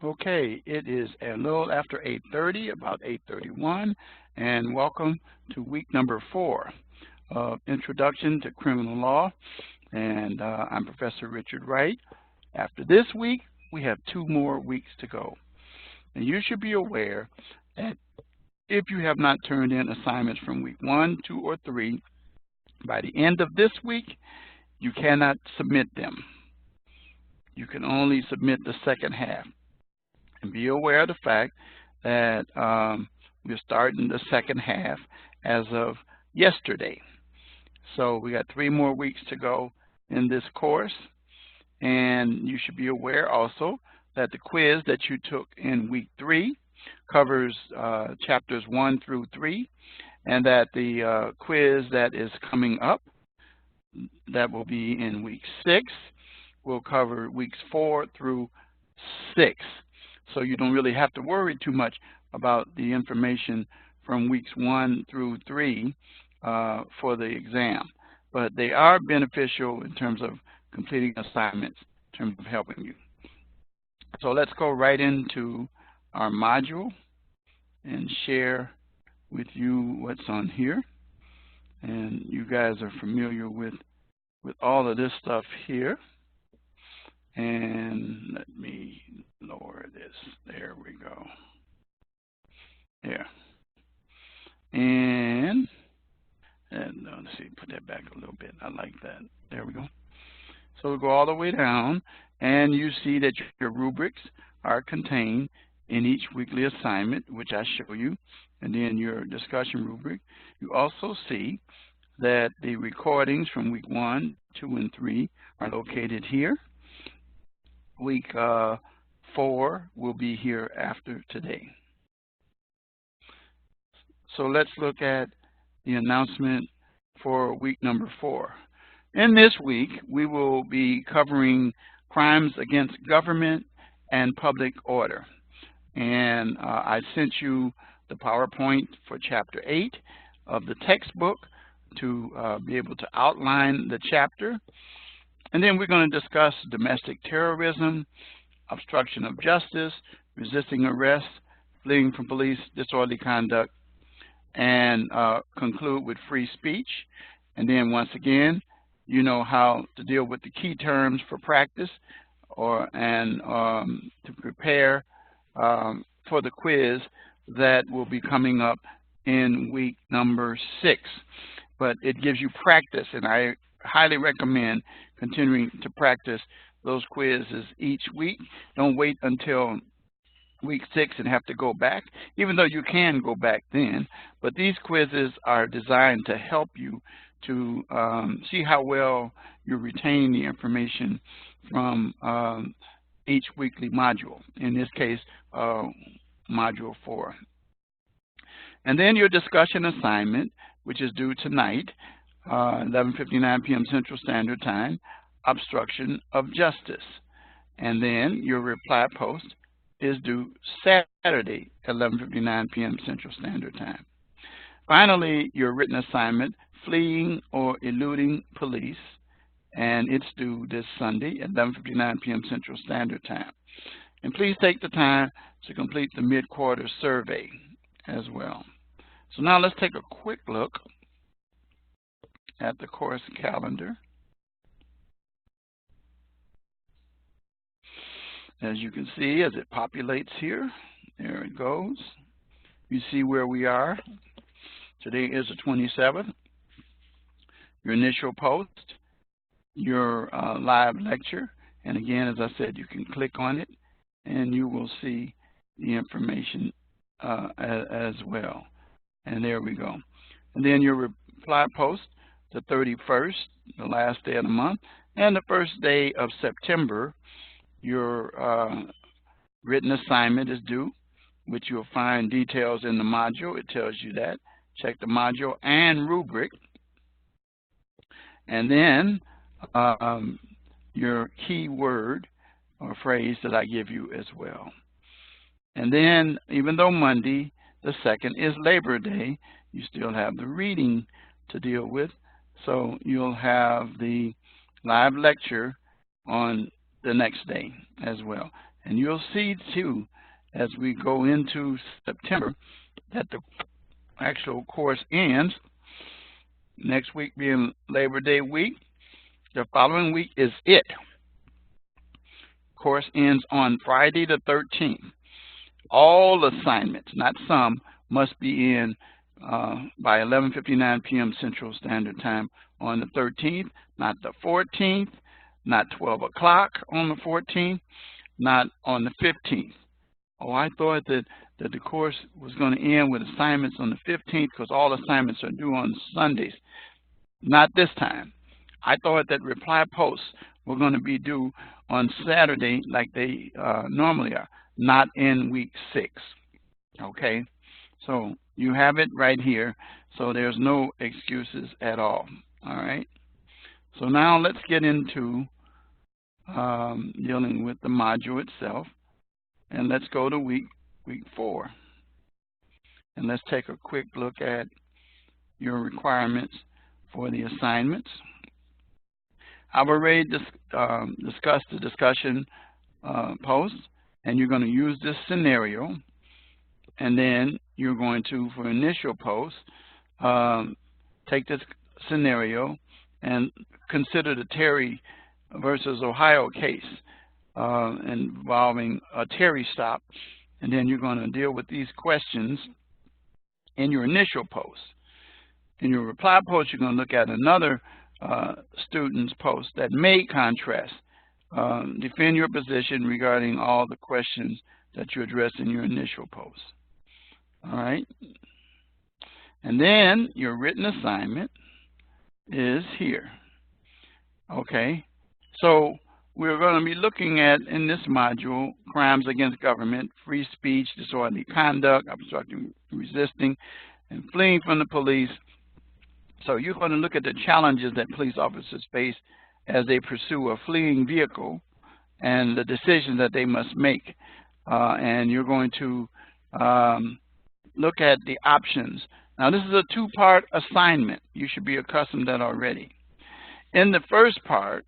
Okay, it is a little after 8:30, about 8:31, and welcome to week number 4 of Introduction to Criminal Law. And I'm Professor Richard Wright. After this week, we have 2 more weeks to go. And you should be aware that if you have not turned in assignments from week 1, 2, or 3, by the end of this week, you cannot submit them. You can only submit the second half. And be aware of the fact that we're starting the second half as of yesterday. So we got 3 more weeks to go in this course. And you should be aware also that the quiz that you took in week 3 covers chapters 1 through 3, and that the quiz that is coming up, that will be in week 6, will cover weeks 4 through 6. So you don't really have to worry too much about the information from weeks 1 through 3 for the exam. But they are beneficial in terms of completing assignments, in terms of helping you. So let's go right into our module and share with you what's on here. And you guys are familiar with all of this stuff here. And let me lower this. There we go. There. And let's see, put that back a little bit. I like that. There we go. So we'll go all the way down, and you see that your rubrics are contained in each weekly assignment, which I show you, and then your discussion rubric. You also see that the recordings from week 1, 2, and 3 are located here. Week 4 will be here after today. So let's look at the announcement for week number 4. In this week, we will be covering crimes against government and public order. And I sent you the PowerPoint for Chapter 8 of the textbook to be able to outline the chapter. And then we're going to discuss domestic terrorism, obstruction of justice, resisting arrest, fleeing from police, disorderly conduct, and conclude with free speech. And then once again, you know how to deal with the key terms for practice and to prepare for the quiz that will be coming up in week number 6. But it gives you practice, and I highly recommend continuing to practice those quizzes each week. Don't wait until week 6 and have to go back, even though you can go back then. But these quizzes are designed to help you to see how well you retain the information from each weekly module, in this case, Module 4. And then your discussion assignment, which is due tonight, 11:59 p.m. Central Standard Time, obstruction of justice. And then your reply post is due Saturday, 11:59 p.m. Central Standard Time. Finally, your written assignment, fleeing or eluding police, and it's due this Sunday at 11:59 p.m. Central Standard Time. And please take the time to complete the mid-quarter survey as well. So now let's take a quick look at the course calendar. As you can see, as it populates here, there it goes. You see where we are. Today is the 27th. Your initial post, your live lecture, and again, as I said, you can click on it and you will see the information as well. And there we go. And then your reply post, the 31st, the last day of the month, and the first day of September, your written assignment is due, which you'll find details in the module. It tells you that. Check the module and rubric. And then your key word or phrase that I give you as well. And then, even though Monday, the 2nd, is Labor Day, you still have the reading to deal with. So you'll have the live lecture on the next day as well. And you'll see, too, as we go into September, that the actual course ends. Next week being Labor Day week. The following week is it. Course ends on Friday the 13th. All assignments, not some, must be in by 11:59 p.m. Central Standard Time on the 13th, not the 14th, not 12 o'clock on the 14th, not on the 15th. Oh, I thought that the course was going to end with assignments on the 15th because all assignments are due on Sundays. Not this time. I thought that reply posts were going to be due on Saturday like they normally are, not in week 6. Okay? So you have it right here. So there's no excuses at all. All right? So now let's get into dealing with the module itself. And let's go to week 4. And let's take a quick look at your requirements for the assignments. I've already discussed the discussion post, and you're going to use this scenario. And then you're going to, for initial post, take this scenario and consider the Terry versus Ohio case involving a Terry stop. And then you're going to deal with these questions in your initial post. In your reply post, you're going to look at another student's post that may contrast. Defend your position regarding all the questions that you address in your initial post. All right. And then your written assignment is here. Okay. So we're going to be looking at, in this module, crimes against government, free speech, disorderly conduct, obstructing, resisting, and fleeing from the police. So you're going to look at the challenges that police officers face as they pursue a fleeing vehicle and the decisions that they must make. And you're going to look at the options. Now, this is a 2-part assignment. You should be accustomed to that already. In the first part,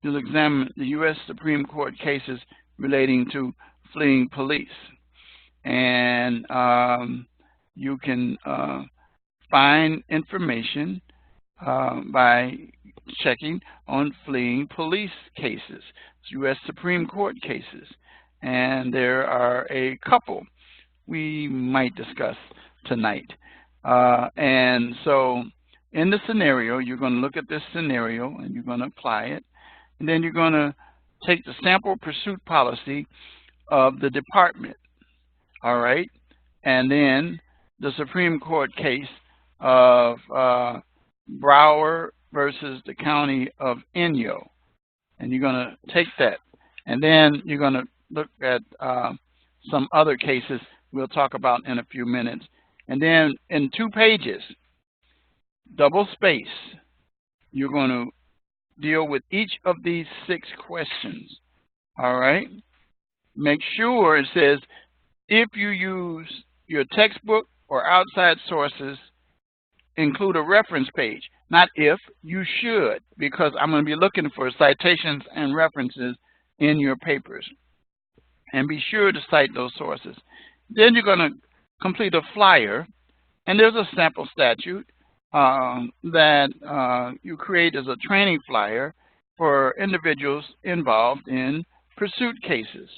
you'll examine the U.S. Supreme Court cases relating to fleeing police. And you can find information by checking on fleeing police cases, U.S. Supreme Court cases. And there are a couple we might discuss tonight. And so in the scenario, you're going to look at this scenario and you're going to apply it. And then you're going to take the sample pursuit policy of the department. All right. And then the Supreme Court case of Brower versus the county of Inyo. And you're going to take that. And then you're going to look at some other cases we'll talk about in a few minutes. And then in 2 pages, double space, you're going to deal with each of these 6 questions. All right? Make sure it says, if you use your textbook or outside sources, include a reference page. Not if, you should, because I'm going to be looking for citations and references in your papers. And be sure to cite those sources. Then you're going to complete a flyer, and there's a sample statute that you create as a training flyer for individuals involved in pursuit cases.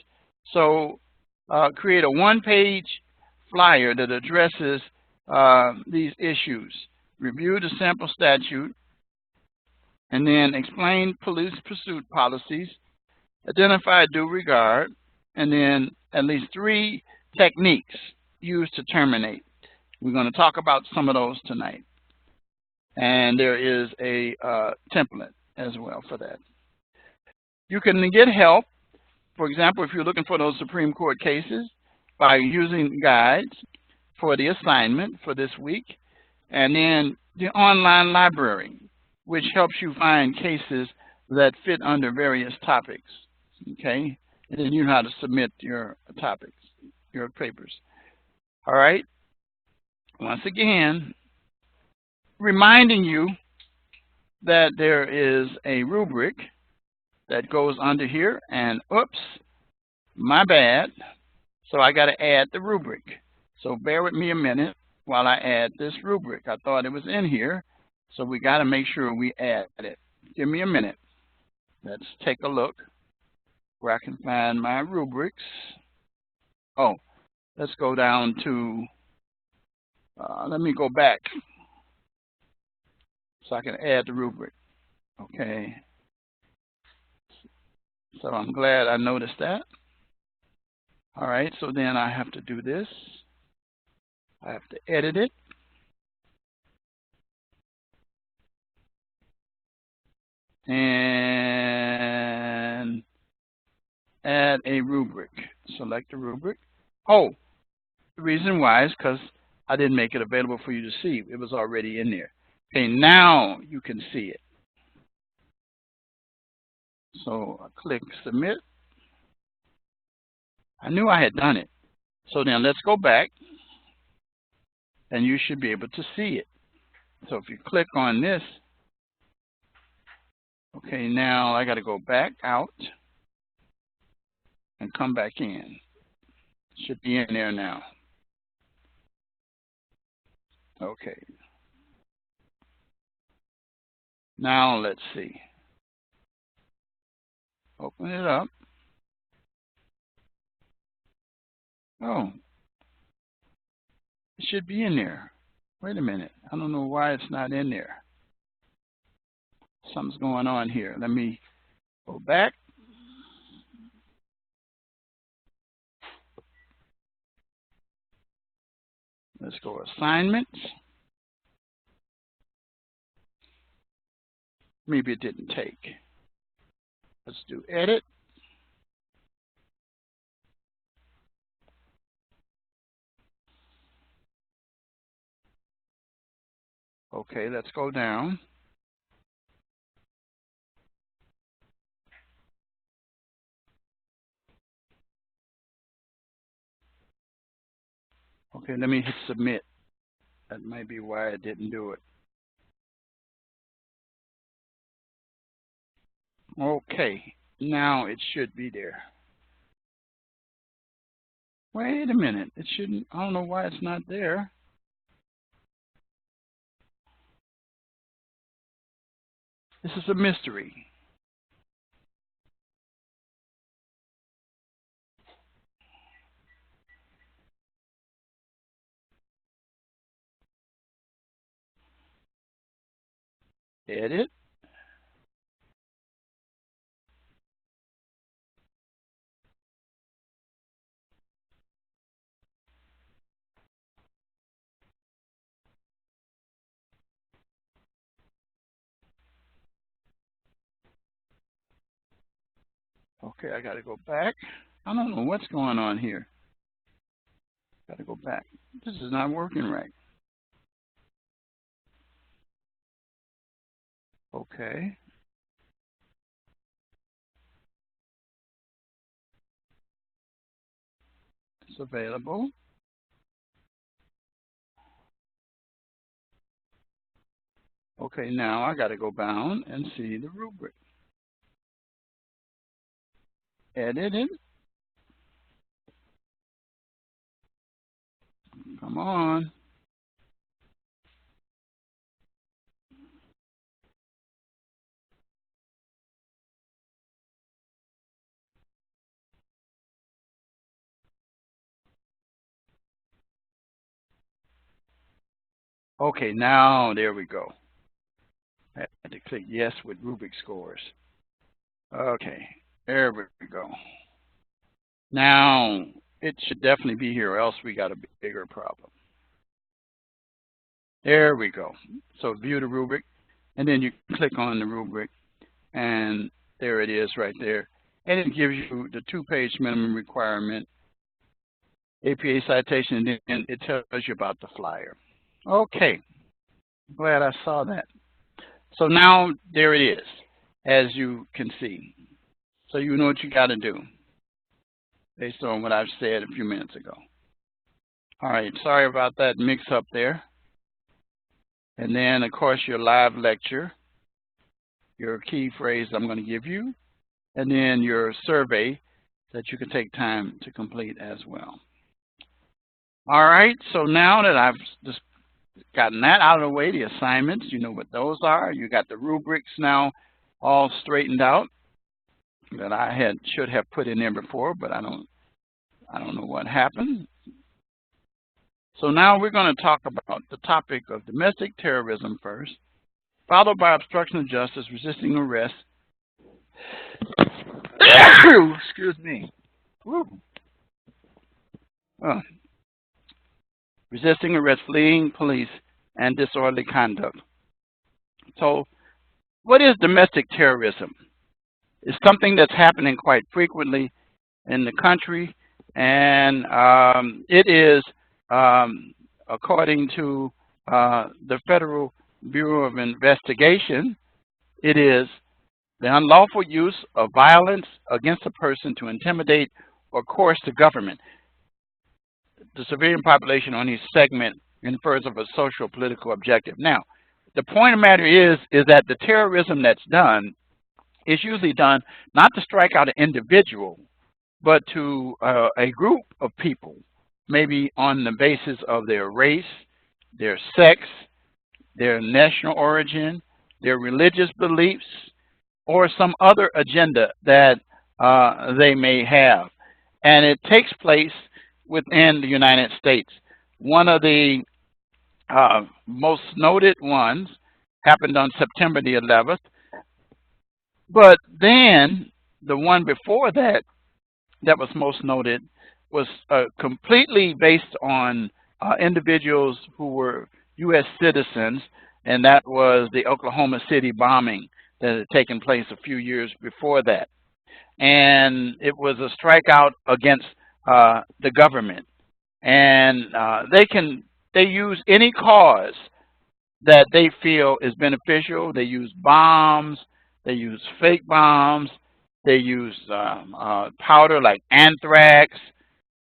So create a 1-page flyer that addresses these issues. Review the sample statute, and then explain police pursuit policies, identify due regard, and then at least 3 techniques used to terminate. We're going to talk about some of those tonight. And there is a template as well for that. You can get help, for example, if you're looking for those Supreme Court cases, by using guides for the assignment for this week, and then the online library, which helps you find cases that fit under various topics. Okay? And then you know how to submit your topics, your papers. All right? Once again, reminding you that there is a rubric that goes under here, and oops, My bad. So I got to add the rubric. So bear with me a minute while I add this rubric. I thought it was in here, so we got to make sure we add it. Give me a minute. Let's take a look where I can find my rubrics. Oh, let's go down to, let me go back so I can add the rubric. Okay. So I'm glad I noticed that. All right, so then I have to do this. I have to edit it. And add a rubric. Select a rubric. Oh, the reason why is because I didn't make it available for you to see. It was already in there. Okay, now you can see it. So I click submit. I knew I had done it. So then let's go back, and you should be able to see it. So if you click on this, okay, now I got to go back out and come back in. It should be in there now. Okay. Now let's see. Open it up. Oh, it should be in there. Wait a minute. I don't know why it's not in there. Something's going on here. Let me go back. Let's go assignments. Maybe it didn't take. Let's do edit. Okay, let's go down. Okay, let me hit submit. That might be why I didn't do it. Okay, now it should be there. Wait a minute. It shouldn't. I don't know why it's not there. This is a mystery. Edit. Okay, I got to go back. I don't know what's going on here. Got to go back. This is not working right. Okay. It's available. Okay, now I got to go down and see the rubric. Edit it. Come on. Okay, now there we go. I had to click yes with rubric scores. Okay, there we go. Now it should definitely be here, or else we got a bigger problem. There we go. So view the rubric, and then you click on the rubric, and there it is right there. And it gives you the 2-page minimum requirement, APA citation, and then it tells you about the flyer. Okay, glad I saw that. So now there it is, as you can see. So you know what you got to do based on what I've said a few minutes ago. All right, sorry about that mix-up there. And then, of course, your live lecture, your key phrase I'm going to give you, and then your survey that you can take time to complete as well. All right, so now that I've just gotten that out of the way, the assignments, you know what those are. You got the rubrics now all straightened out that I should have put in there before, but I don't know what happened. So now we're going to talk about the topic of domestic terrorism first, followed by obstruction of justice, resisting arrest. Excuse me. Oh. Resisting arrest, fleeing police, and disorderly conduct. So what is domestic terrorism? It's something that's happening quite frequently in the country, and it is, according to the Federal Bureau of Investigation, it is the unlawful use of violence against a person to intimidate or coerce the government. The civilian population on each segment infers of a social political objective. Now, the point of the matter is that the terrorism that's done is usually done not to strike out an individual, but to a group of people, maybe on the basis of their race, their sex, their national origin, their religious beliefs, or some other agenda that they may have. And it takes place within the United States. One of the most noted ones happened on September the 11th. But then the one before that, that was most noted, was completely based on individuals who were U.S. citizens, and that was the Oklahoma City bombing that had taken place a few years before that. And it was a strikeout against the government. And they use any cause that they feel is beneficial. They use bombs, they use fake bombs, they use powder like anthrax,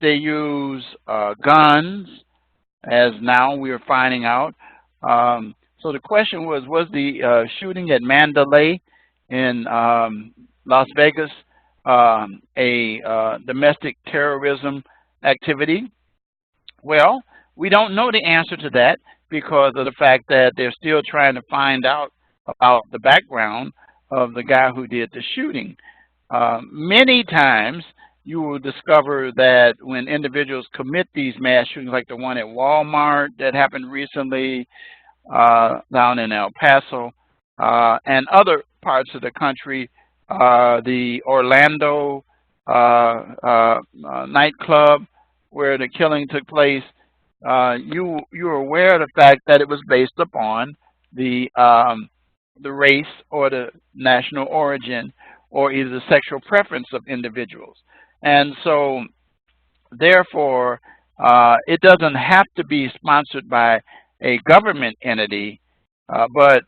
they use guns, as now we are finding out. So the question was the shooting at Mandalay in Las Vegas a domestic terrorism activity? Well, we don't know the answer to that because of the fact that they're still trying to find out about the background of the guy who did the shooting. Many times you will discover that when individuals commit these mass shootings, like the one at Walmart that happened recently down in El Paso, and other parts of the country, the Orlando nightclub where the killing took place, you're aware of the fact that it was based upon the race or the national origin or either the sexual preference of individuals. And so, therefore, it doesn't have to be sponsored by a government entity, but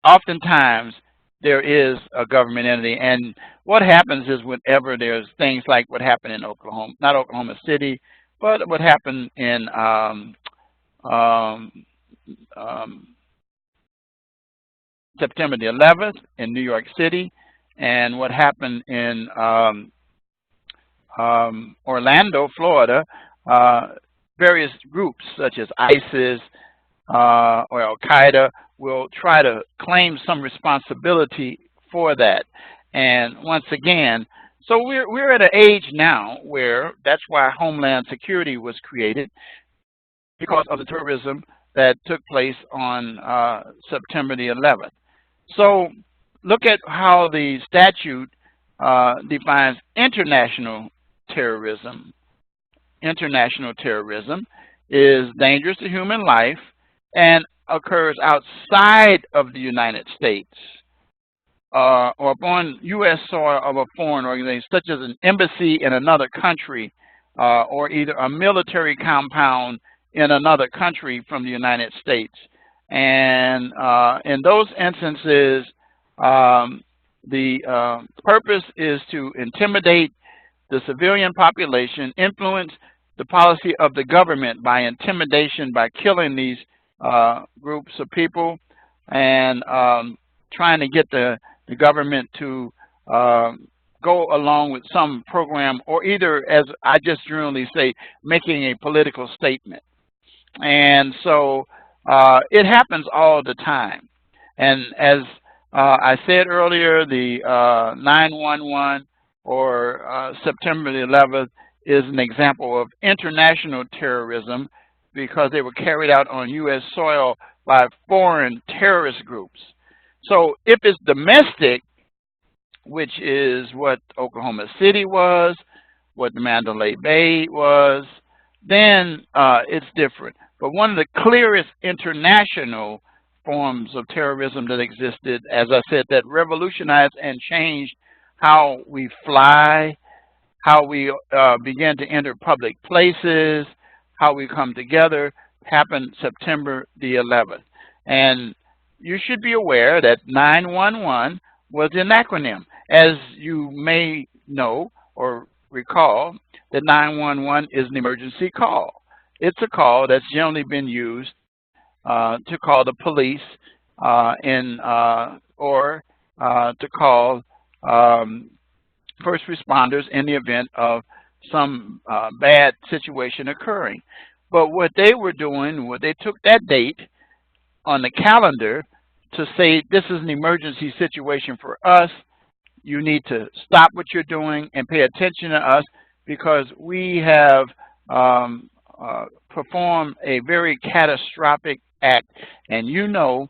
oftentimes there is a government entity. And what happens is whenever there's things like what happened in Oklahoma, not Oklahoma City, but what happened in September the 11th in New York City, and what happened in Orlando, Florida, various groups such as ISIS or Al-Qaeda will try to claim some responsibility for that. And once again, so we're at an age now where that's why Homeland Security was created, because of the terrorism that took place on September the 11th. So look at how the statute defines international terrorism. International terrorism is dangerous to human life and occurs outside of the United States or upon U.S. soil of a foreign organization, such as an embassy in another country or either a military compound in another country from the United States. And in those instances, the purpose is to intimidate the civilian population, influence the policy of the government by intimidation, by killing these groups of people, and trying to get the government to go along with some program, or either, as I just generally say, making a political statement. And so it happens all the time. And as I said earlier, the 9/11 or September the 11th is an example of international terrorism because they were carried out on U.S. soil by foreign terrorist groups. So if it's domestic, which is what Oklahoma City was, what the Mandalay Bay was, then it's different. But one of the clearest international forms of terrorism that existed, as I said, that revolutionized and changed how we fly, how we began to enter public places, how we come together, happened September the 11th. And you should be aware that 911 was an acronym. As you may know or recall, that 911 is an emergency call. It's a call that's generally been used to call the police or to call first responders in the event of some bad situation occurring. But what they were doing, they took that date on the calendar to say, this is an emergency situation for us. You need to stop what you're doing and pay attention to us because we have performed a very catastrophic act. And you know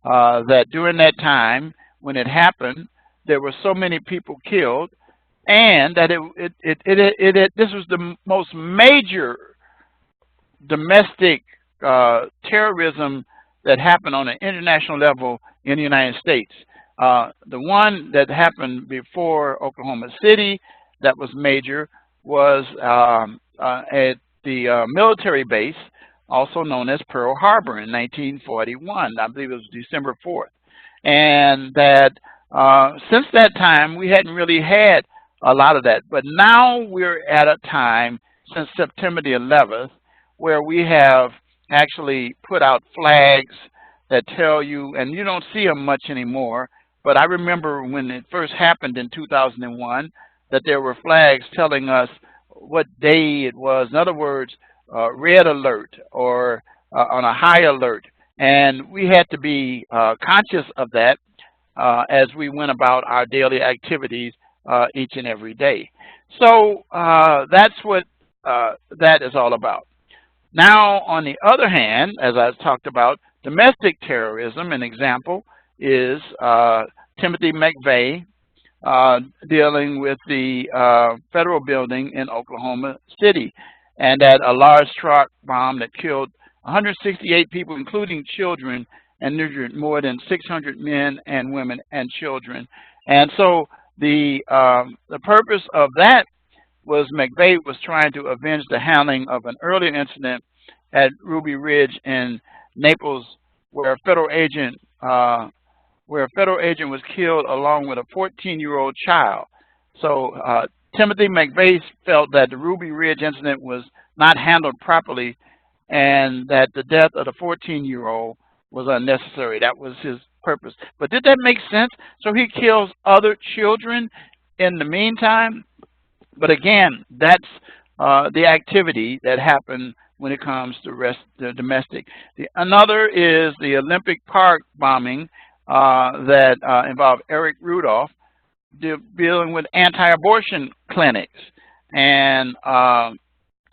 that during that time, when it happened, there were so many people killed, and that this was the most major domestic terrorism that happened on an international level in the United States. The one that happened before Oklahoma City that was major was at the military base, also known as Pearl Harbor in 1941. I believe it was December 4th. And that since that time, we hadn't really had a lot of that. But now we're at a time since September the 11th where we have actually put out flags that tell you, and you don't see them much anymore, but I remember when it first happened in 2001 that there were flags telling us what day it was. In other words, red alert or on a high alert. And we had to be conscious of that as we went about our daily activities each and every day. So that's what that is all about. Now, on the other hand, as I talked about, domestic terrorism, an example is Timothy McVeigh dealing with the federal building in Oklahoma City, and that a large truck bomb that killed 168 people, including children, and injured more than 600 men and women and children. And so the purpose of that was McVeigh was trying to avenge the handling of an earlier incident at Ruby Ridge in Naples, where a federal agent was killed along with a 14-year-old child. So Timothy McVeigh felt that the Ruby Ridge incident was not handled properly, and that the death of the 14-year-old was unnecessary. That was his purpose. But did that make sense? So he kills other children in the meantime? But again, that's the activity that happened when it comes to the domestic. Another is the Olympic Park bombing that involved Eric Rudolph dealing with anti-abortion clinics and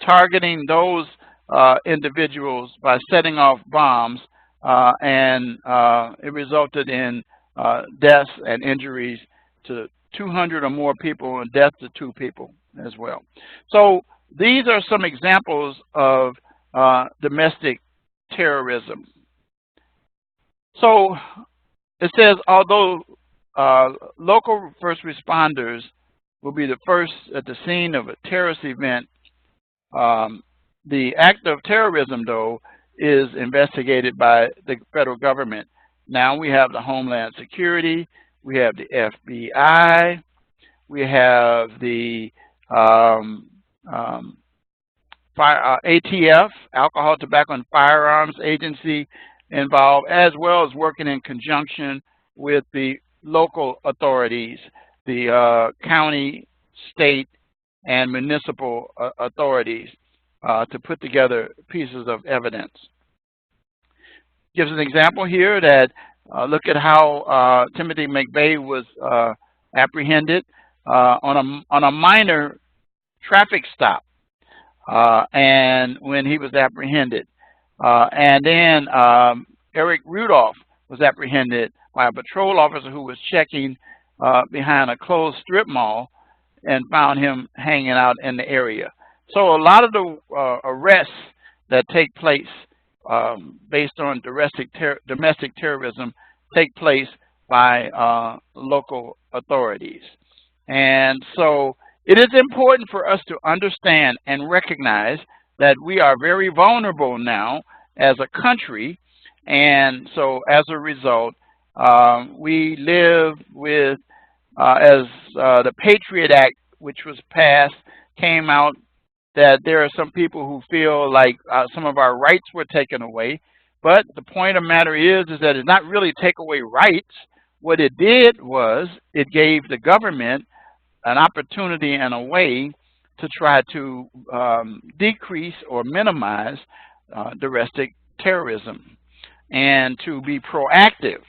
targeting those individuals by setting off bombs, and it resulted in deaths and injuries to 200 or more people and death to 2 people as well. So these are some examples of domestic terrorism. So it says, although local first responders will be the first at the scene of a terrorist event, the act of terrorism, though, is investigated by the federal government. Now we have the Homeland Security, we have the FBI, we have the ATF, Alcohol, Tobacco, and Firearms Agency involved, as well as working in conjunction with the local authorities the county, state, and municipal authorities to put together pieces of evidence. Gives an example here that look at how Timothy McVeigh was apprehended on a minor traffic stop, and when he was apprehended, and then Eric Rudolph was apprehended by a patrol officer who was checking behind a closed strip mall and found him hanging out in the area. So a lot of the arrests that take place based on domestic terrorism take place by local authorities. And so it is important for us to understand and recognize that we are very vulnerable now as a country. And so as a result, we live with, as the Patriot Act, which was passed, came out, that there are some people who feel like some of our rights were taken away. But the point of the matter is that it's not really take away rights. What it did was it gave the government an opportunity and a way to try to decrease or minimize domestic terrorism, and to be proactive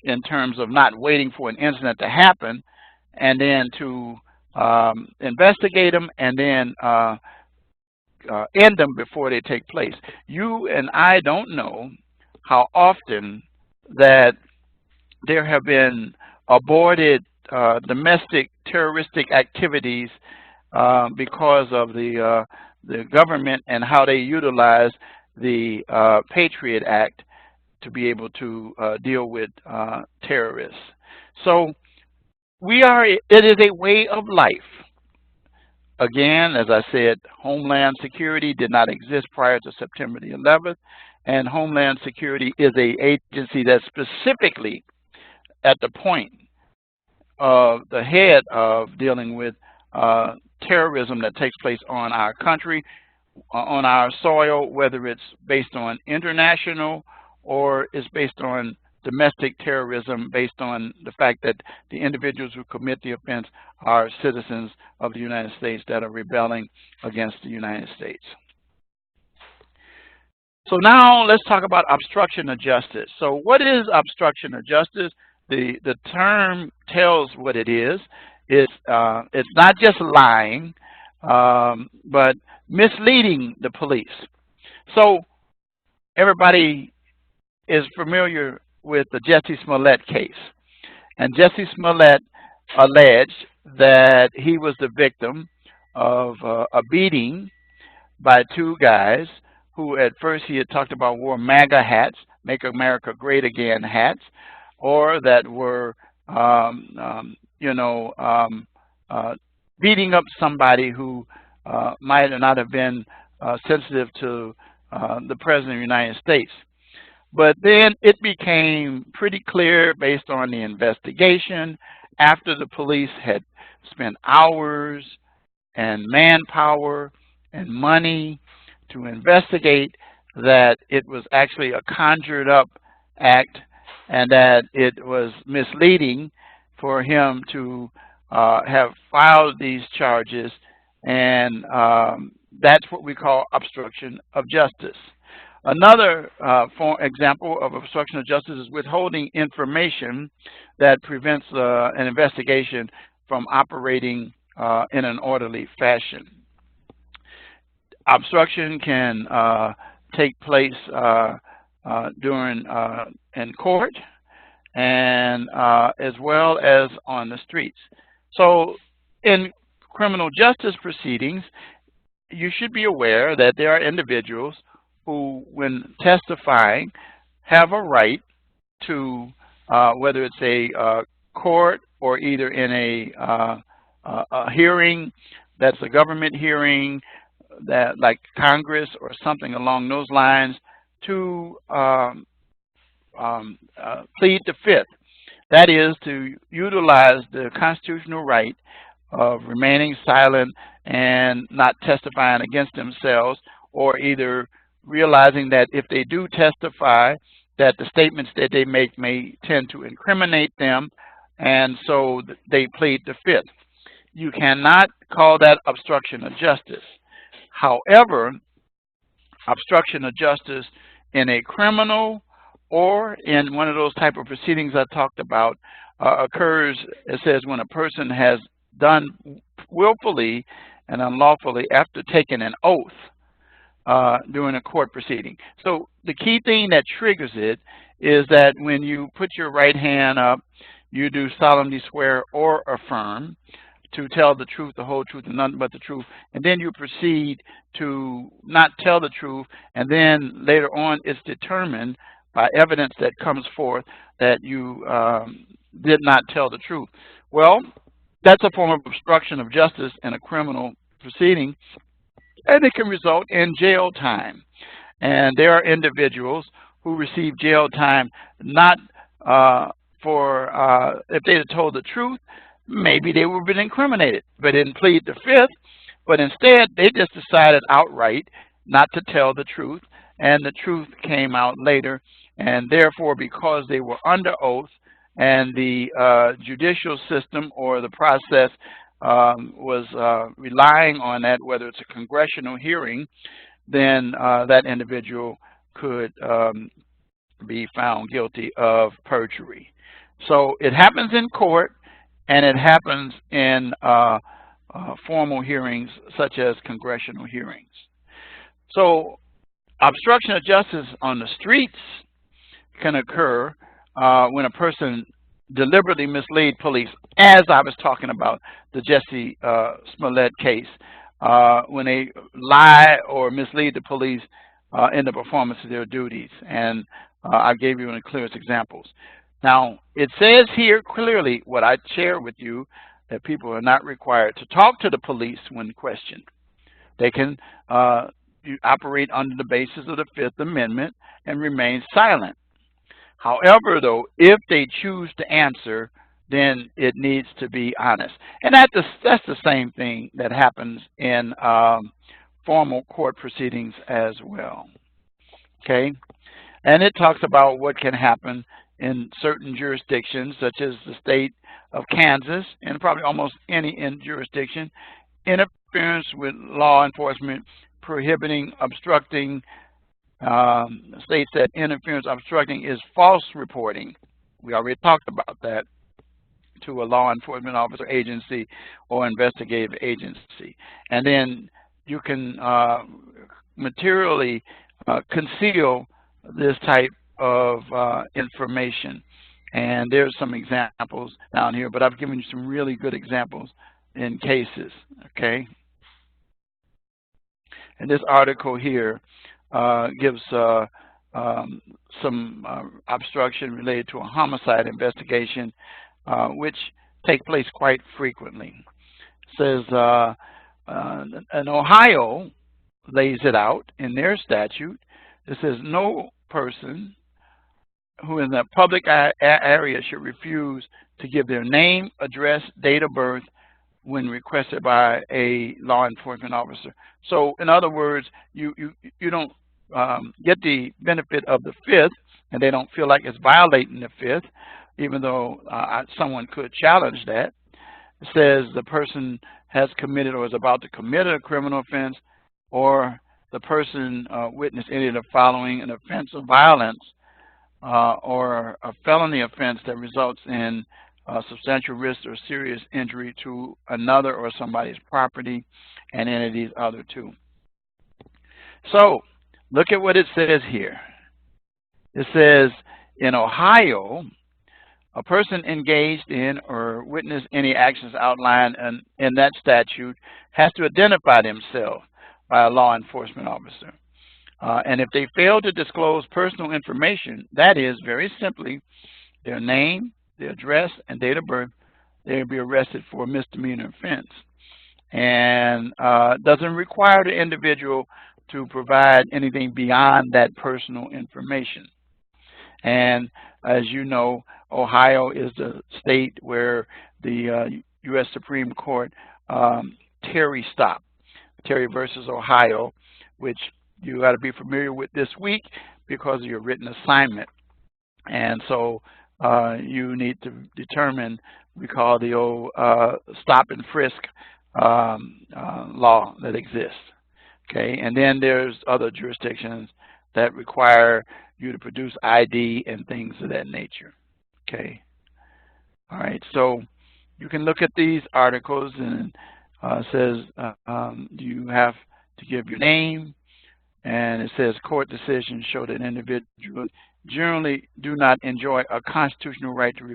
in terms of not waiting for an incident to happen, and then to investigate them and then end them before they take place. You and I don't know how often that there have been aborted domestic terroristic activities because of the government and how they utilize the Patriot Act to be able to deal with terrorists. So it is a way of life. Again, as I said, Homeland Security did not exist prior to September the 11th, and Homeland Security is an agency that specifically at the point of the head of dealing with terrorism that takes place on our country, on our soil, whether it's based on international or is based on domestic terrorism, based on the fact that the individuals who commit the offense are citizens of the United States that are rebelling against the United States. So now let's talk about obstruction of justice. So what is obstruction of justice? The term tells what it is. It's not just lying, but misleading the police. So everybody is familiar with the Jesse Smollett case. And Jesse Smollett alleged that he was the victim of a beating by two guys who at first he had talked about wore MAGA hats, Make America Great Again hats, or that were, beating up somebody who might not have been sensitive to the President of the United States. But then it became pretty clear based on the investigation, after the police had spent hours and manpower and money to investigate, that it was actually a conjured up act and that it was misleading for him to have filed these charges, and that's what we call obstruction of justice. Another example of obstruction of justice is withholding information that prevents an investigation from operating in an orderly fashion. Obstruction can take place during in court and as well as on the streets. So in criminal justice proceedings, you should be aware that there are individuals who, when testifying, have a right to, whether it's a court or either in a hearing that's a government hearing, that like Congress or something along those lines, to plead the fifth. That is to utilize the constitutional right of remaining silent and not testifying against themselves, or either realizing that if they do testify, that the statements that they make may tend to incriminate them, and so they plead the fifth. You cannot call that obstruction of justice. However, obstruction of justice in a criminal or in one of those type of proceedings I talked about occurs, it says, when a person has done willfully and unlawfully after taking an oath during a court proceeding. So the key thing that triggers it is that when you put your right hand up, you do solemnly swear or affirm to tell the truth, the whole truth, and nothing but the truth, and then you proceed to not tell the truth, and then later on it's determined by evidence that comes forth that you did not tell the truth. Well, that's a form of obstruction of justice in a criminal proceeding, and it can result in jail time. And there are individuals who receive jail time not if they had told the truth, maybe they would have been incriminated, but didn't plead the fifth. But instead, they just decided outright not to tell the truth, and the truth came out later. And therefore, because they were under oath, and the judicial system or the process was relying on that, whether it's a congressional hearing, then that individual could be found guilty of perjury. So it happens in court, and it happens in formal hearings such as congressional hearings. So obstruction of justice on the streets can occur when a person deliberately mislead police, as I was talking about the Jesse Smollett case, when they lie or mislead the police in the performance of their duties. And I gave you one of the clearest examples. Now, it says here clearly what I shared with you, that people are not required to talk to the police when questioned. They can operate under the basis of the Fifth Amendment and remain silent. However, though, if they choose to answer, then it needs to be honest. And that's the same thing that happens in formal court proceedings as well. Okay? And it talks about what can happen in certain jurisdictions, such as the state of Kansas, and probably almost any jurisdiction, interference with law enforcement, prohibiting, obstructing. States that interference, obstructing is false reporting. We already talked about that, to a law enforcement officer, agency, or investigative agency. And then you can materially conceal this type of information. And there's some examples down here, but I've given you some really good examples in cases, okay? And this article here gives some obstruction related to a homicide investigation, which take place quite frequently. It says, in Ohio lays it out in their statute. It says no person who in the public area should refuse to give their name, address, date of birth when requested by a law enforcement officer. So in other words, you don't get the benefit of the Fifth, and they don't feel like it's violating the Fifth, even though someone could challenge that. It says the person has committed or is about to commit a criminal offense, or the person witnessed any of the following: an offense of violence or a felony offense that results in substantial risk or serious injury to another or somebody's property, and any of these other two. So look at what it says here. It says in Ohio, a person engaged in or witnessed any actions outlined in that statute has to identify themselves by a law enforcement officer. And if they fail to disclose personal information, that is, very simply, their name, their address, and date of birth, they'll be arrested for a misdemeanor offense. And doesn't require the individual to provide anything beyond that personal information. And as you know, Ohio is the state where the U.S. Supreme Court Terry stopped, Terry versus Ohio, which you got to be familiar with this week because of your written assignment. And so you need to determine, we call the old stop and frisk law that exists. Okay, and then there's other jurisdictions that require you to produce ID and things of that nature. Okay, all right, so you can look at these articles, and says you have to give your name, and it says court decisions show that individuals generally do not enjoy a constitutional right to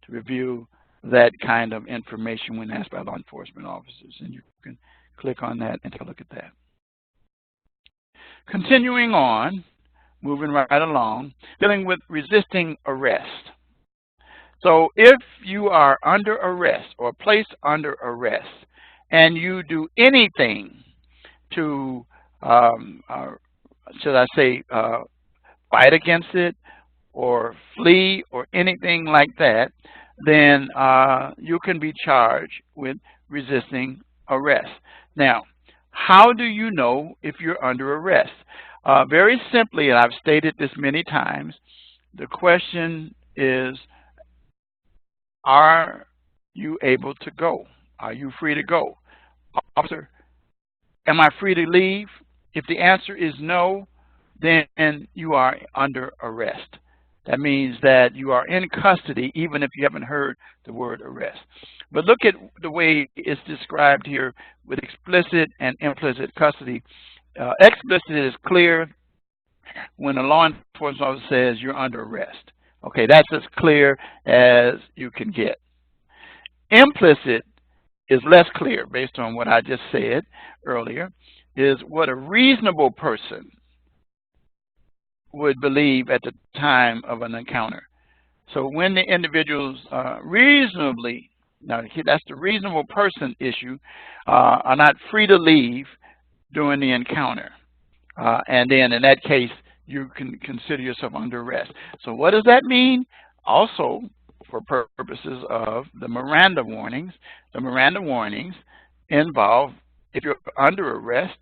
review that kind of information when asked by law enforcement officers, and you can click on that and take a look at that. Continuing on, moving right along, dealing with resisting arrest. So if you are under arrest or placed under arrest and you do anything to, should I say, fight against it or flee or anything like that, then you can be charged with resisting arrest. Now, how do you know if you're under arrest? Very simply, and I've stated this many times, the question is, are you able to go? Are you free to go? Officer, am I free to leave? If the answer is no, then you are under arrest. That means that you are in custody even if you haven't heard the word arrest. But look at the way it's described here with explicit and implicit custody. Explicit is clear when a law enforcement officer says you're under arrest. Okay, that's as clear as you can get. Implicit is less clear based on what I just said earlier, is what a reasonable person would believe at the time of an encounter. So when the individuals reasonably, now that's the reasonable person issue, are not free to leave during the encounter. And then in that case, you can consider yourself under arrest. So what does that mean? Also, for purposes of the Miranda warnings involve if you're under arrest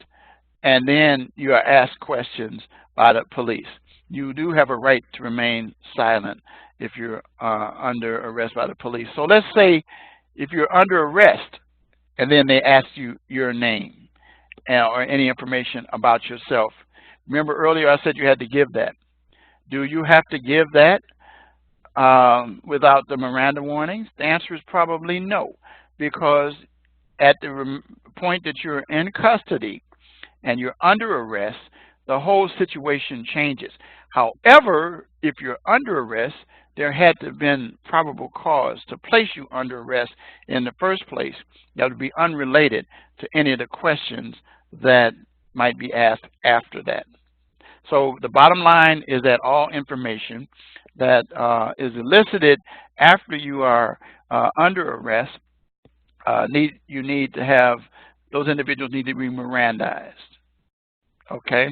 and then you are asked questions by the police. You do have a right to remain silent if you're under arrest by the police. So let's say if you're under arrest and then they ask you your name or any information about yourself. Remember earlier I said you had to give that. Do you have to give that without the Miranda warnings? The answer is probably no, because at the point that you're in custody and you're under arrest, the whole situation changes. However, if you're under arrest, there had to have been probable cause to place you under arrest in the first place. That would be unrelated to any of the questions that might be asked after that. So the bottom line is that all information that is elicited after you are under arrest, you need to have, those individuals need to be Mirandized. Okay?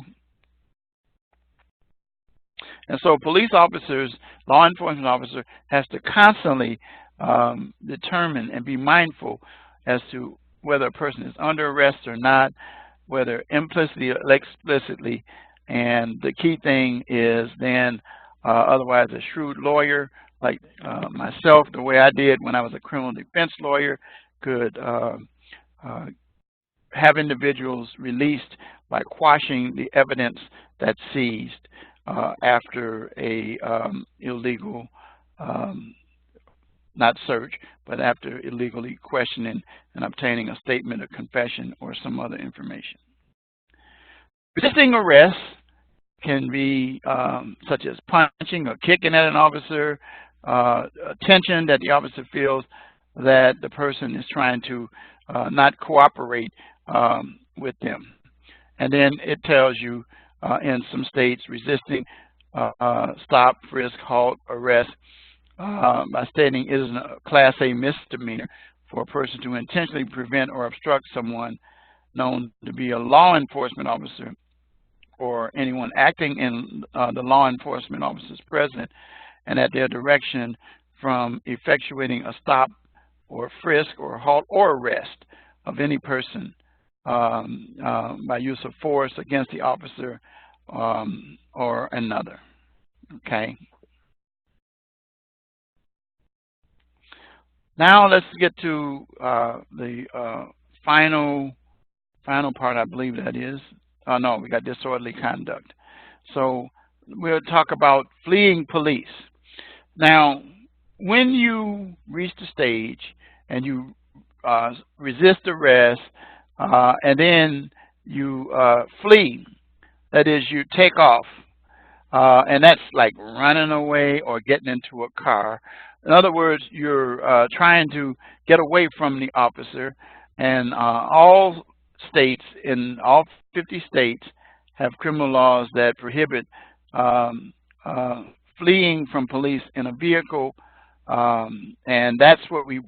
And so police officers, law enforcement officer has to constantly determine and be mindful as to whether a person is under arrest or not, whether implicitly or explicitly. And the key thing is then, otherwise a shrewd lawyer like myself, the way I did when I was a criminal defense lawyer, could have individuals released by quashing the evidence that's seized after a illegal, not search, but after illegally questioning and obtaining a statement of confession or some other information. Resisting arrest can be such as punching or kicking at an officer, tension that the officer feels that the person is trying to not cooperate with them. And then it tells you in some states resisting stop, frisk, halt, arrest by stating it is a Class A misdemeanor for a person to intentionally prevent or obstruct someone known to be a law enforcement officer or anyone acting in the law enforcement officer's presence and at their direction from effectuating a stop or frisk or halt or arrest of any person by use of force against the officer or another. Okay. Now let's get to the final part, I believe that is. No, we got disorderly conduct. So we'll talk about fleeing police. Now, when you reach the stage and you resist arrest, and then you flee, that is, you take off, and that's like running away or getting into a car. In other words, you're trying to get away from the officer, and all states, in all 50 states, have criminal laws that prohibit um, fleeing from police in a vehicle, and that's what we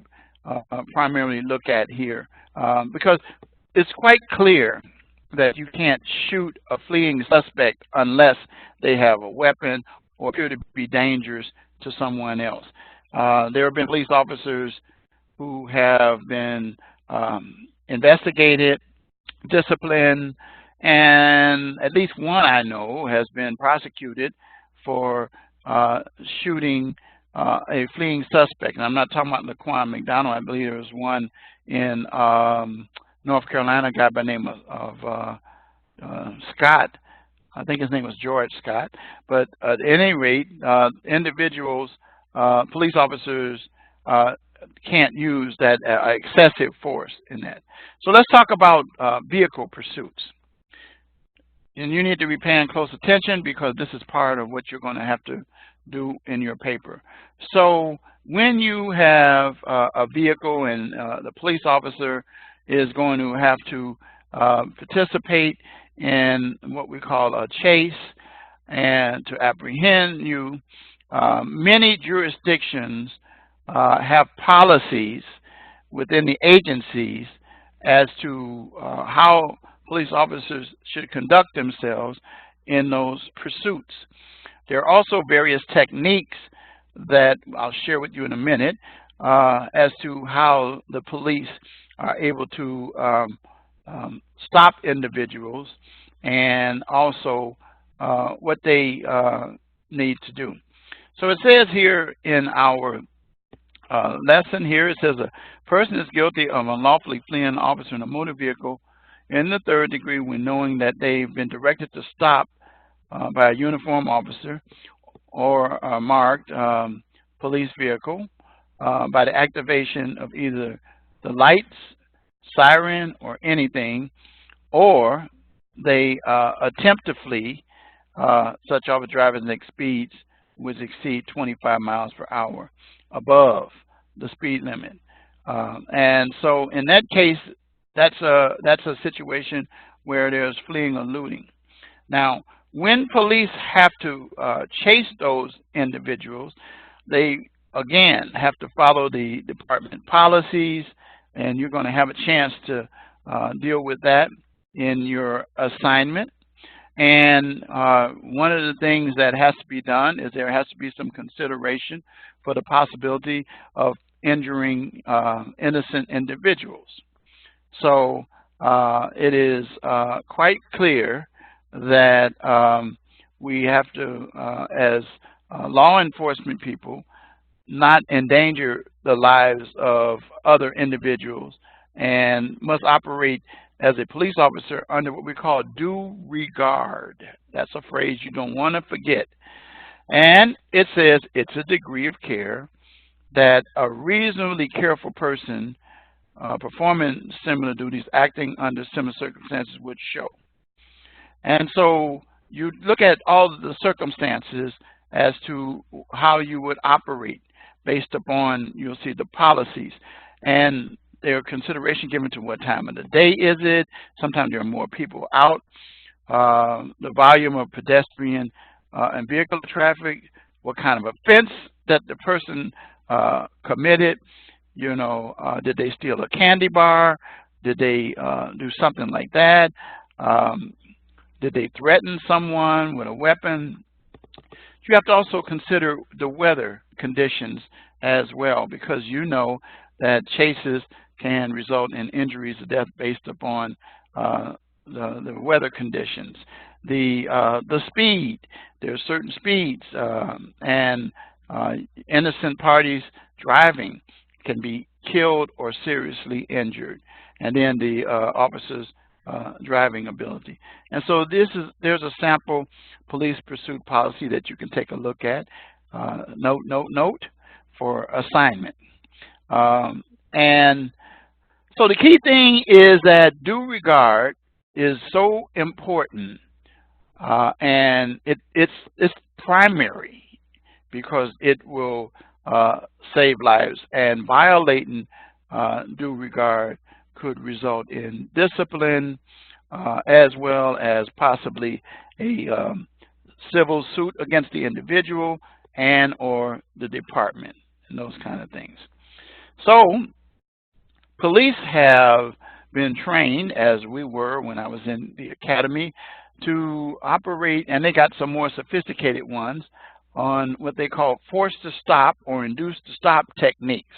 primarily look at here, because it's quite clear that you can't shoot a fleeing suspect unless they have a weapon or appear to be dangerous to someone else. There have been police officers who have been investigated, disciplined, and at least one I know has been prosecuted for shooting a fleeing suspect. And I'm not talking about Laquan McDonald. I believe there was one in North Carolina, a guy by the name of Scott. I think his name was George Scott. But at any rate, individuals, police officers, can't use that excessive force in that. So let's talk about vehicle pursuits. And you need to be paying close attention because this is part of what you're going to have to do in your paper. So when you have a vehicle and the police officer is going to have to participate in what we call a chase and to apprehend you, many jurisdictions have policies within the agencies as to how police officers should conduct themselves in those pursuits. There are also various techniques that I'll share with you in a minute as to how the police are able to stop individuals and also what they need to do. So it says here in our lesson here, it says a person is guilty of unlawfully fleeing an officer in a motor vehicle in the third degree when knowing that they've been directed to stop by a uniformed officer or a marked police vehicle by the activation of either the lights, siren, or anything, or they attempt to flee, such officer driver's next speeds which exceed 25 miles per hour above the speed limit. And so in that case, that's a situation where there's fleeing or looting. Now, when police have to chase those individuals, they again have to follow the department policies, and you're going to have a chance to deal with that in your assignment. And one of the things that has to be done is there has to be some consideration for the possibility of injuring innocent individuals. So it is quite clear that we have to, as law enforcement people, not endanger the lives of other individuals and must operate as a police officer under what we call due regard. That's a phrase you don't want to forget. And it says it's a degree of care that a reasonably careful person performing similar duties, acting under similar circumstances would show. And so you look at all of the circumstances as to how you would operate based upon, you'll see the policies. And there are consideration given to what time of the day is it. Sometimes there are more people out. The volume of pedestrian and vehicle traffic, what kind of offense that the person committed. You know, did they steal a candy bar? Did they do something like that? Did they threaten someone with a weapon? You have to also consider the weather conditions as well, because you know that chases can result in injuries or death based upon the weather conditions. The speed, there are certain speeds, and innocent parties driving can be killed or seriously injured, and then the officer's driving ability. And so there's a sample police pursuit policy that you can take a look at. Note for assignment. And so the key thing is that due regard is so important, and it's primary because it will save lives, and violating due regard could result in discipline as well as possibly a civil suit against the individual and or the department and those kind of things. So police have been trained, as we were when I was in the academy, to operate, and they got some more sophisticated ones, on what they call forced to stop or induced to stop techniques.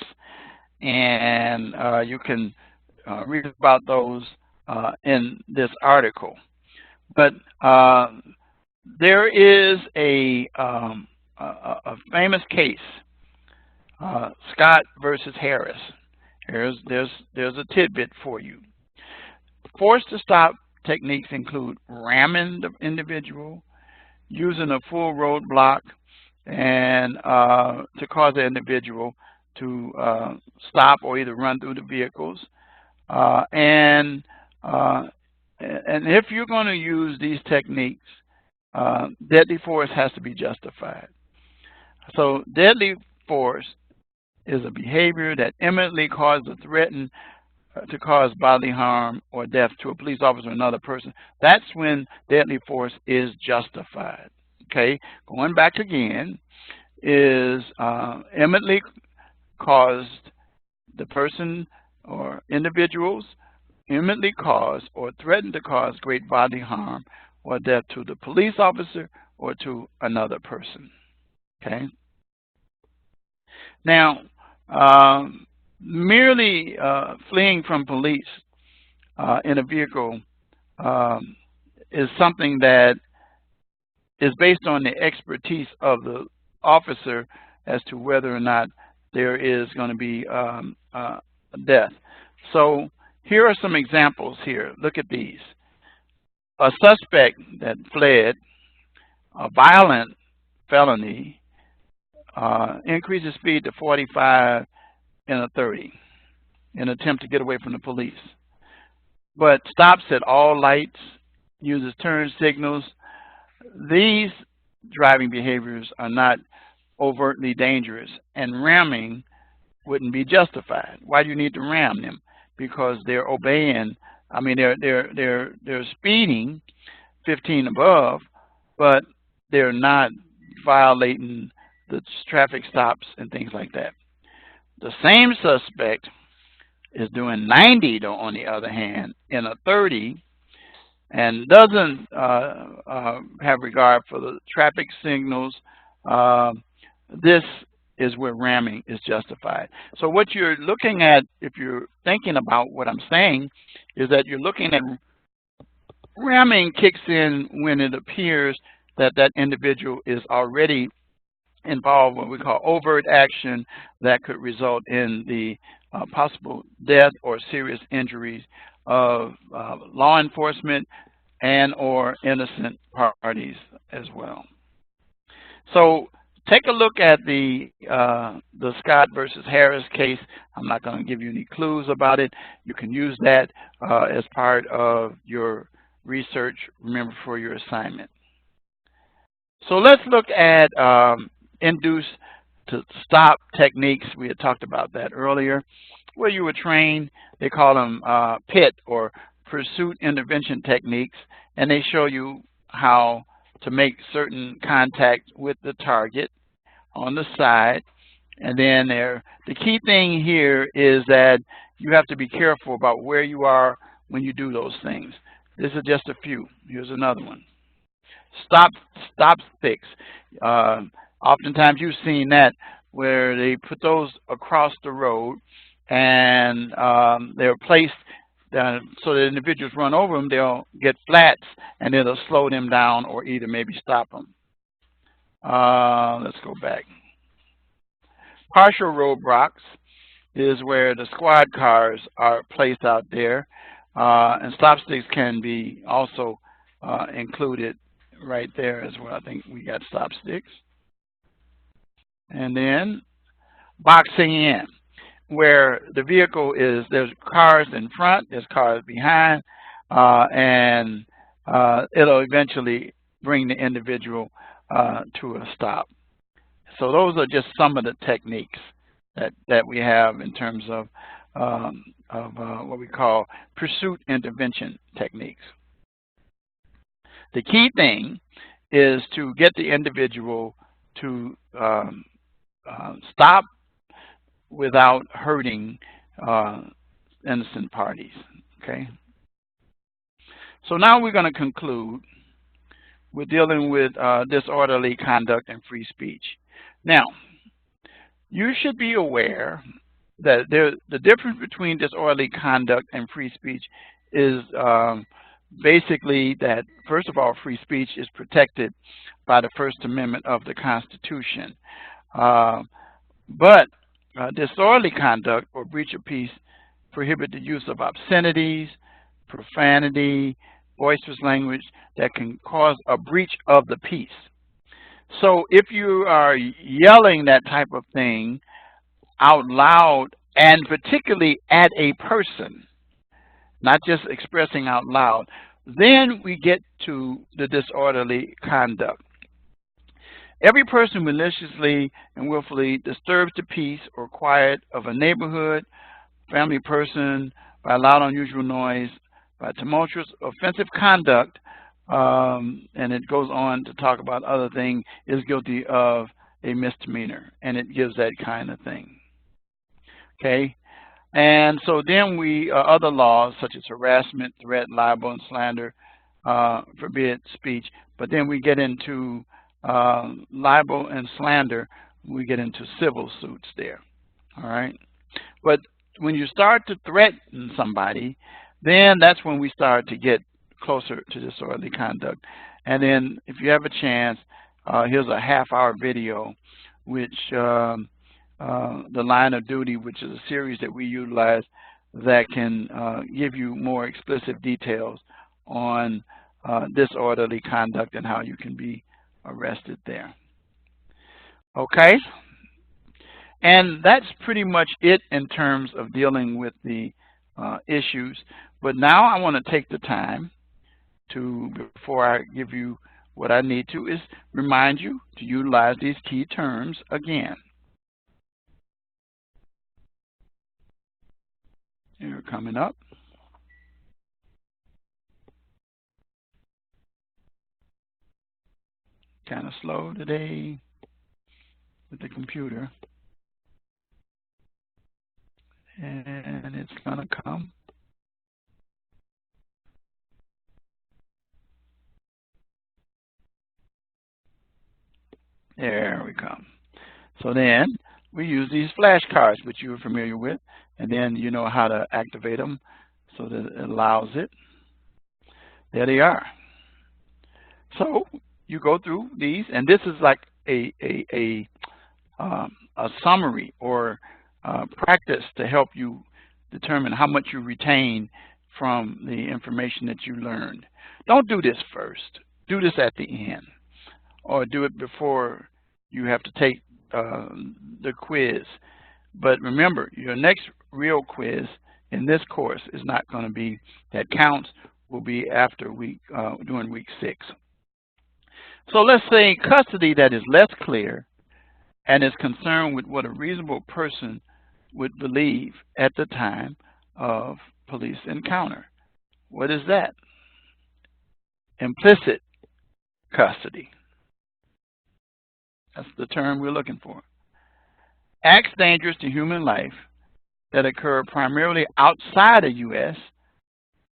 And you can read about those in this article. But there is a famous case, Scott versus Harris. There's a tidbit for you. Forced to stop techniques include ramming the individual, using a full roadblock, and to cause the individual to stop or either run through the vehicles. And if you're going to use these techniques, deadly force has to be justified. So deadly force is a behavior that imminently causes or threatens to cause bodily harm or death to a police officer or another person. That's when deadly force is justified. Okay, going back again, is imminently caused the person or individuals imminently cause or threaten to cause great bodily harm or death to the police officer or to another person. Okay. Now, merely fleeing from police in a vehicle is something that is based on the expertise of the officer as to whether or not there is going to be death. So here are some examples here. Look at these. A suspect that fled, a violent felony, increases speed to 45 in a 30 in an attempt to get away from the police, but stops at all lights, uses turn signals. These driving behaviors are not overtly dangerous, and ramming wouldn't be justified. Why do you need to ram them? Because they're obeying. I mean, they're speeding 15 above, but they're not violating the traffic stops and things like that. The same suspect is doing 90, though, on the other hand, in a 30, and doesn't have regard for the traffic signals. This is where ramming is justified. So what you're looking at, if you're thinking about what I'm saying, is that you're looking at ramming kicks in when it appears that that individual is already involved what we call overt action that could result in the possible death or serious injuries of law enforcement and or innocent parties as well. So take a look at the Scott versus Harris case. I'm not going to give you any clues about it. You can use that as part of your research, remember, for your assignment. So let's look at induce to stop techniques. We had talked about that earlier, where you were trained. They call them PIT, or pursuit intervention techniques, and they show you how to make certain contact with the target on the side. And then the key thing here is that you have to be careful about where you are when you do those things. This is just a few. Here's another one. Stop sticks. Oftentimes you've seen that where they put those across the road, and they're placed so that individuals run over them. They'll get flats, and it'll slow them down or either maybe stop them. Let's go back. Partial roadblocks. is where the squad cars are placed out there, and stop sticks can be also included right there as well. I think we got stop sticks. And then boxing in, where the vehicle is, there's cars in front, there's cars behind, and it'll eventually bring the individual to a stop. So those are just some of the techniques that we have in terms of what we call pursuit intervention techniques. The key thing is to get the individual to stop without hurting innocent parties. Okay. So now we're going to conclude with dealing with disorderly conduct and free speech. Now, you should be aware that the difference between disorderly conduct and free speech is basically that, first of all, free speech is protected by the First Amendment of the Constitution. But disorderly conduct or breach of peace prohibit the use of obscenities, profanity, boisterous language that can cause a breach of the peace. So if you are yelling that type of thing out loud, and particularly at a person, not just expressing out loud, then we get to the disorderly conduct. Every person maliciously and willfully disturbs the peace or quiet of a neighborhood, family, person, by loud, unusual noise, by tumultuous, offensive conduct, and it goes on to talk about other things, is guilty of a misdemeanor, and it gives that kind of thing. Okay, and so then we other laws such as harassment, threat, libel, and slander forbid speech. But then we get into libel and slander. We get into civil suits there. All right, but when you start to threaten somebody, then that's when we start to get closer to disorderly conduct. And then if you have a chance, here's a half-hour video which the Line of Duty, which is a series that we utilize that can give you more explicit details on disorderly conduct and how you can be arrested there. Okay? And that's pretty much it in terms of dealing with the issues. But now I want to take the time to, before I give you what I need to, is remind you to utilize these key terms again. Here, coming up. Kind of slow today with the computer. And it's going to come. There we come. So then we use these flashcards, which you're familiar with, and then you know how to activate them so that it allows it. There they are. So you go through these, and this is like a summary or practice to help you determine how much you retain from the information that you learned. Don't do this first. Do this at the end, or do it before you have to take the quiz. But remember, your next real quiz in this course is not going to be that counts. Will be after during week 6. So let's say custody that is less clear and is concerned with what a reasonable person would believe at the time of police encounter. What is that? Implicit custody. That's the term we're looking for. Acts dangerous to human life that occur primarily outside the U.S.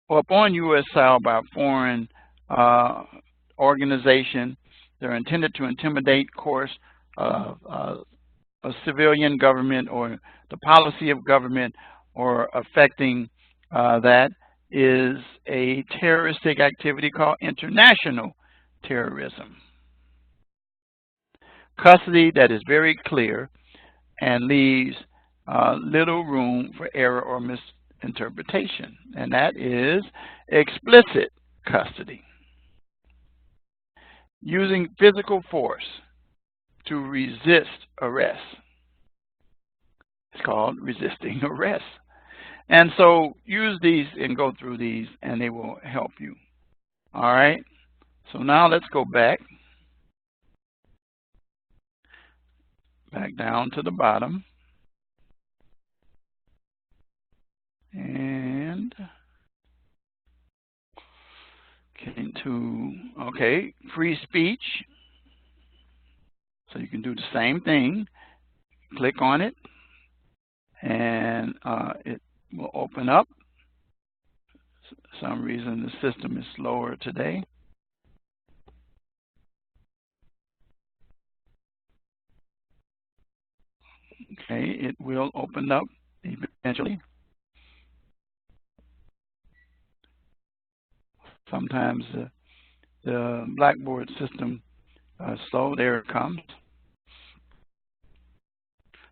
or upon U.S. soil by a foreign organization. They're intended to intimidate, course, a civilian government or the policy of government, or affecting that is a terroristic activity called international terrorism. Custody that is very clear and leaves little room for error or misinterpretation, and that is explicit custody. Using physical force to resist arrest. It's called resisting arrest. And so use these and go through these, and they will help you. All right? So now let's go back down to the bottom. And okay, free speech. So you can do the same thing. Click on it, and it will open up. For some reason the system is slower today. Okay, it will open up eventually. Sometimes the Blackboard system slow. There it comes.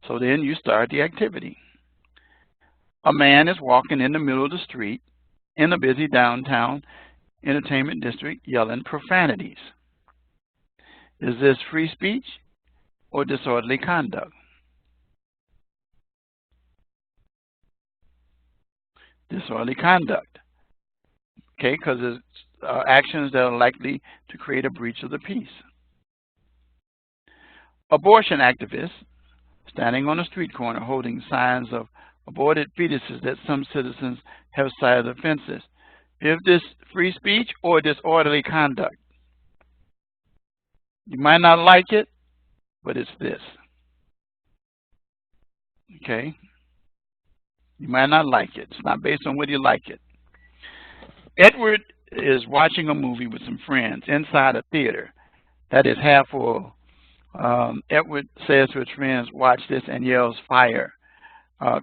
So then you start the activity. A man is walking in the middle of the street in a busy downtown entertainment district yelling profanities. Is this free speech or disorderly conduct? Disorderly conduct. Okay, because it's actions that are likely to create a breach of the peace. Abortion activists standing on a street corner holding signs of aborted fetuses that some citizens have cited offenses. Is this free speech or disorderly conduct? You might not like it, but it's this. Okay? You might not like it. It's not based on whether you like it. Edward is watching a movie with some friends inside a theater that is half full. Edward says to his friends, "Watch this," and yells, "Fire,"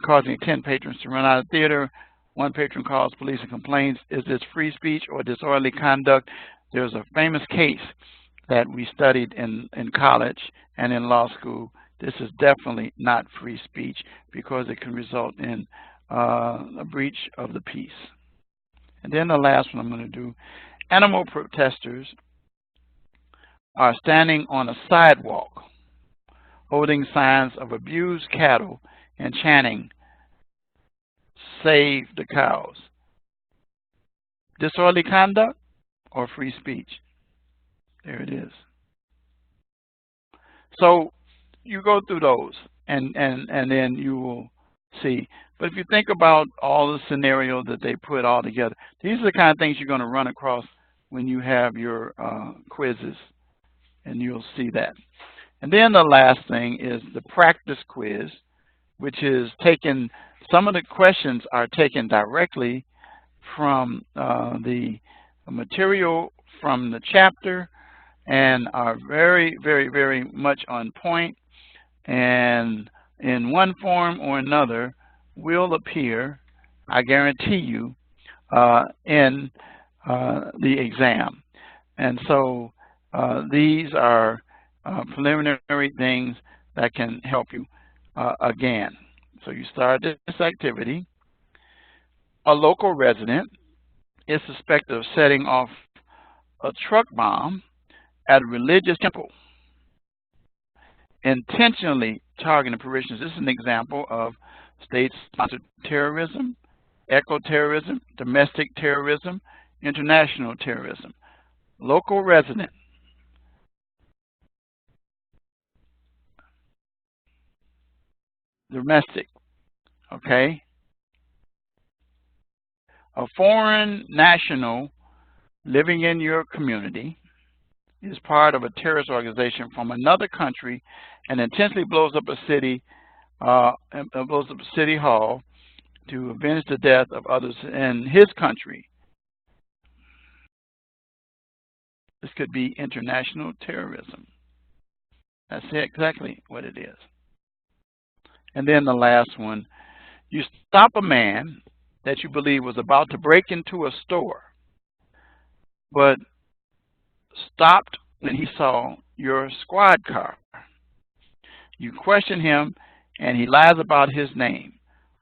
causing 10 patrons to run out of the theater. One patron calls police and complains. Is this free speech or disorderly conduct? There's a famous case that we studied in college and in law school. This is definitely not free speech because it can result in a breach of the peace. And then the last one I'm going to do, animal protesters are standing on a sidewalk holding signs of abused cattle and chanting, "Save the cows." Disorderly conduct or free speech? There it is. So you go through those, and then you will see. But if you think about all the scenarios that they put all together, these are the kind of things you're going to run across when you have your quizzes, and you'll see that. And then the last thing is the practice quiz, which is taken, some of the questions are taken directly from the material from the chapter and are very, very, very much on point, and in one form or another will appear, I guarantee you, in the exam. And so these are preliminary things that can help you again. So you start this activity. A local resident is suspected of setting off a truck bomb at a religious temple, intentionally targeting parishioners. This is an example of state-sponsored terrorism, eco-terrorism, domestic terrorism, international terrorism. Local resident. Domestic. Okay? A foreign national living in your community is part of a terrorist organization from another country and intentionally blows up a city, blows up a city hall to avenge the death of others in his country. This could be international terrorism. That's exactly what it is. And then the last one, you stop a man that you believe was about to break into a store, but stopped when he saw your squad car. You question him and he lies about his name,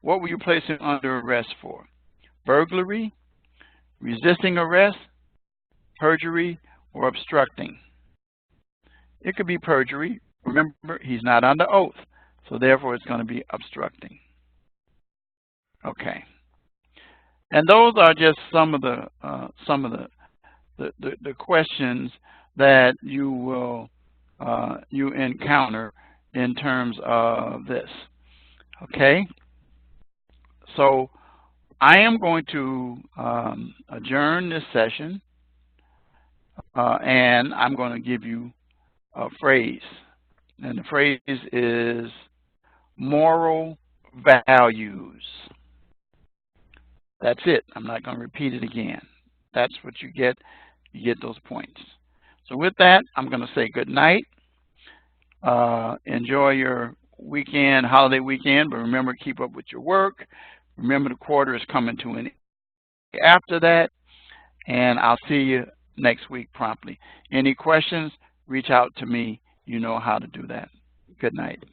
what will you place him under arrest for? Burglary, resisting arrest, perjury, or obstructing? It could be perjury. Remember, he's not under oath, so therefore it's going to be obstructing. Okay, and those are just some of the questions that you will you encounter in terms of this. Okay, so I am going to adjourn this session, and I'm going to give you a phrase, and the phrase is moral values. That's it. I'm not going to repeat it again. That's what you get. You get those points. So with that, I'm going to say good night. Enjoy your weekend, holiday weekend, but remember, keep up with your work. Remember, the quarter is coming to an end after that, and I'll see you next week promptly. Any questions, reach out to me. You know how to do that. Good night.